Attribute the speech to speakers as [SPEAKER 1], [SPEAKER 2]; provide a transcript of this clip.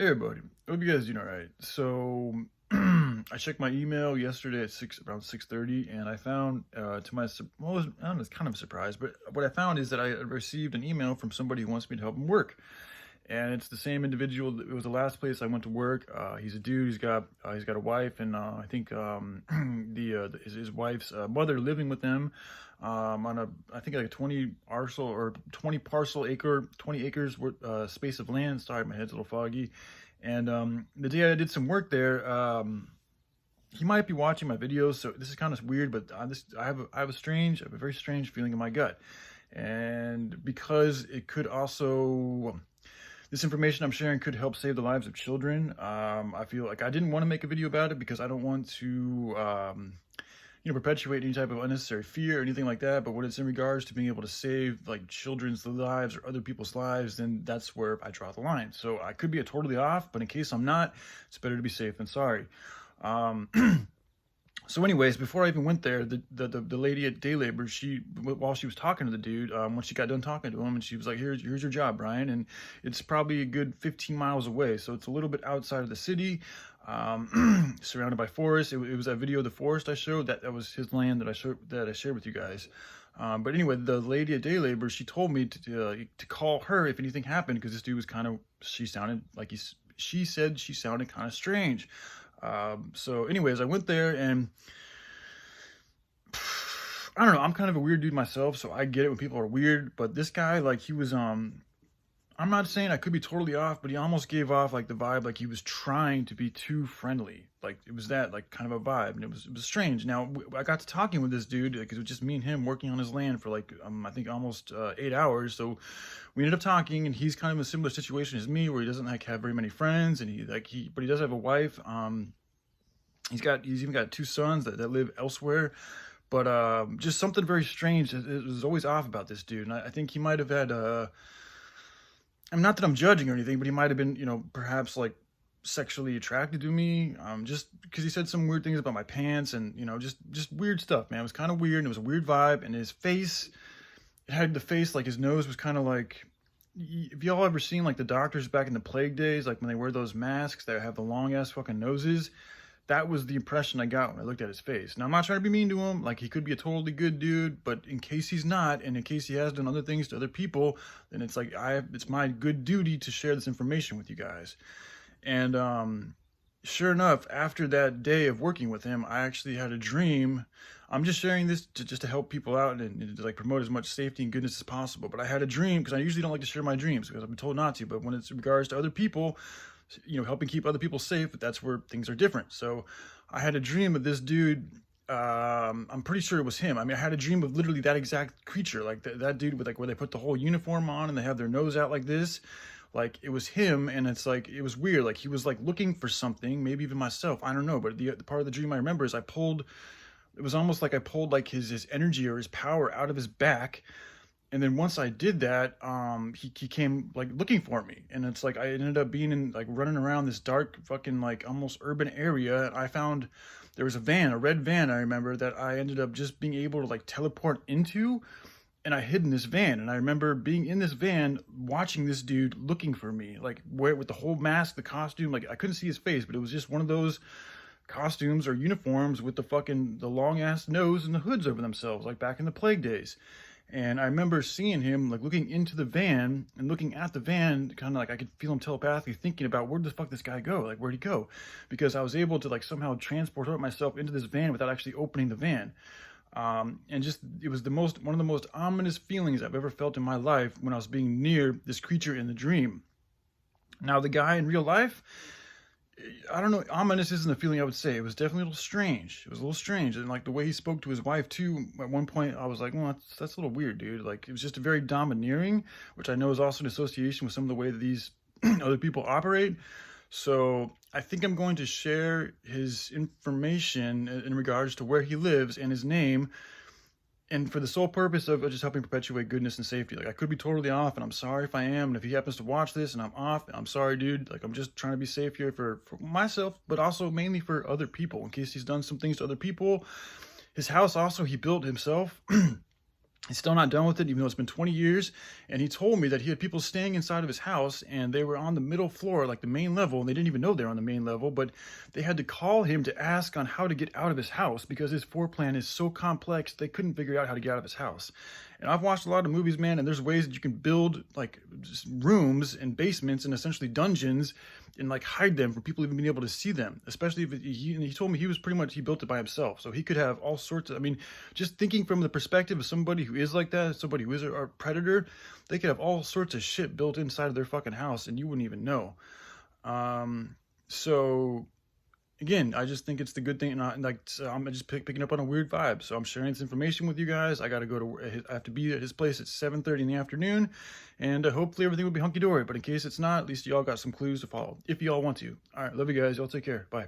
[SPEAKER 1] Hey everybody, hope you guys doing all right. So I checked my email yesterday at around 6:30, and I found to my well, I don't know, it's kind of a surprise, but what I found is that I received an email from somebody who wants me to help him work, and it's the same individual. It was the last place I went to work. He's a dude. He's got a wife, and I think his wife's mother living with them on a I think like a 20 acres worth, space of land. Sorry, my head's a little foggy. And the day I did some work there, he might be watching my videos, so this is kind of weird, but I have a very strange feeling in my gut, and because it could also this information I'm sharing could help save the lives of children. I feel like I didn't want to make a video about it because I don't want to, perpetuate any type of unnecessary fear or anything like that. But when it's in regards to being able to save like children's lives or other people's lives, then that's where I draw the line. So I could be totally off, but in case I'm not, it's better to be safe than sorry. So anyways, before I even went there, the lady at day labor, while she was talking to the dude, when she got done talking to him, and she was like, here's your job, Brian. And it's probably a good 15 miles away, so it's a little bit outside of the city, surrounded by forest. It was that video of the forest I showed, that was his land that I shared with you guys. But anyway, the lady at day labor, she told me to call her if anything happened, because this dude was she said she sounded kind of strange. So anyways, I went there, and I don't know, I'm kind of a weird dude myself, so I get it when people are weird, but this guy, like, he was, I'm not saying I could be totally off, but he almost gave off like the vibe like he was trying to be too friendly. Like it was that like kind of a vibe, and it was strange. Now I got to talking with this dude because it was just me and him working on his land for like I think almost 8 hours. So we ended up talking, and he's kind of in a similar situation as me, where he doesn't like have very many friends, and but he does have a wife. He's even got two sons that live elsewhere. But just something very strange. It was always off about this dude, and I think he might have had I'm not that I'm judging or anything, but he might have been, perhaps like sexually attracted to me, just because he said some weird things about my pants, and just weird stuff, man. It was kind of weird, and it was a weird vibe. And his face, it had the face like his nose was kind of like. Have y'all ever seen like the doctors back in the plague days, like when they wear those masks that have the long ass fucking noses? That was the impression I got when I looked at his face. Now, I'm not trying to be mean to him. Like, he could be a totally good dude, but in case he's not, and in case he has done other things to other people, then it's like it's my good duty to share this information with you guys. And sure enough, after that day of working with him, I actually had a dream. I'm just sharing this just to help people out, and to like promote as much safety and goodness as possible. But I had a dream, because I usually don't like to share my dreams because I've been told not to. But when it's in regards to other people, helping keep other people safe, that's where things are different. So I had a dream of this dude. I'm pretty sure it was him. I mean, I had a dream of literally that exact creature, like that dude with like where they put the whole uniform on and they have their nose out like this. Like it was him, and it's like it was weird. Like he was like looking for something, maybe even myself. I don't know. But the part of the dream I remember is it was almost like I pulled like his energy or his power out of his back. And then once I did that, he came like looking for me, and it's like I ended up being in like running around this dark fucking like almost urban area. And I found there was a red van, I remember, that I ended up just being able to like teleport into, and I hid in this van. And I remember being in this van watching this dude looking for me, like with the whole mask, the costume, like I couldn't see his face, but it was just one of those costumes or uniforms with the long ass nose and the hoods over themselves, like back in the plague days. And I remember seeing him like looking into the van and looking at the van, kind of like I could feel him telepathically thinking about where the fuck this guy go? Like, where'd he go? Because I was able to like somehow transport myself into this van without actually opening the van. And just, it was one of the most ominous feelings I've ever felt in my life when I was being near this creature in the dream. Now, the guy in real life, I don't know, ominous isn't a feeling I would say. It was definitely a little strange. It was a little strange. And like the way he spoke to his wife too, at one point I was like, well, that's a little weird, dude. Like it was just very domineering, which I know is also an association with some of the way that these other people operate. So I think I'm going to share his information in regards to where he lives and his name, and for the sole purpose of just helping perpetuate goodness and safety. Like I could be totally off, and I'm sorry if I am. And if he happens to watch this and I'm off, I'm sorry, dude. Like I'm just trying to be safe here for myself, but also mainly for other people, in case he's done some things to other people. His house also he built himself. He's still not done with it, even though it's been 20 years. And he told me that he had people staying inside of his house and they were on the middle floor, like the main level, and they didn't even know they were on the main level, but they had to call him to ask on how to get out of his house because his floor plan is so complex, they couldn't figure out how to get out of his house. And I've watched a lot of movies, man, and there's ways that you can build like rooms and basements and essentially dungeons and like hide them from people even being able to see them. Especially if he told me he built it by himself, so he could have all sorts of. I mean, just thinking from the perspective of somebody who is like that, somebody who is a predator, they could have all sorts of shit built inside of their fucking house and you wouldn't even know. So again, I just think it's the good thing, and I'm just picking up on a weird vibe. So I'm sharing this information with you guys. I have to be at his place at 7:30 in the afternoon, and hopefully everything will be hunky dory. But in case it's not, at least y'all got some clues to follow if y'all want to. All right, love you guys. Y'all take care. Bye.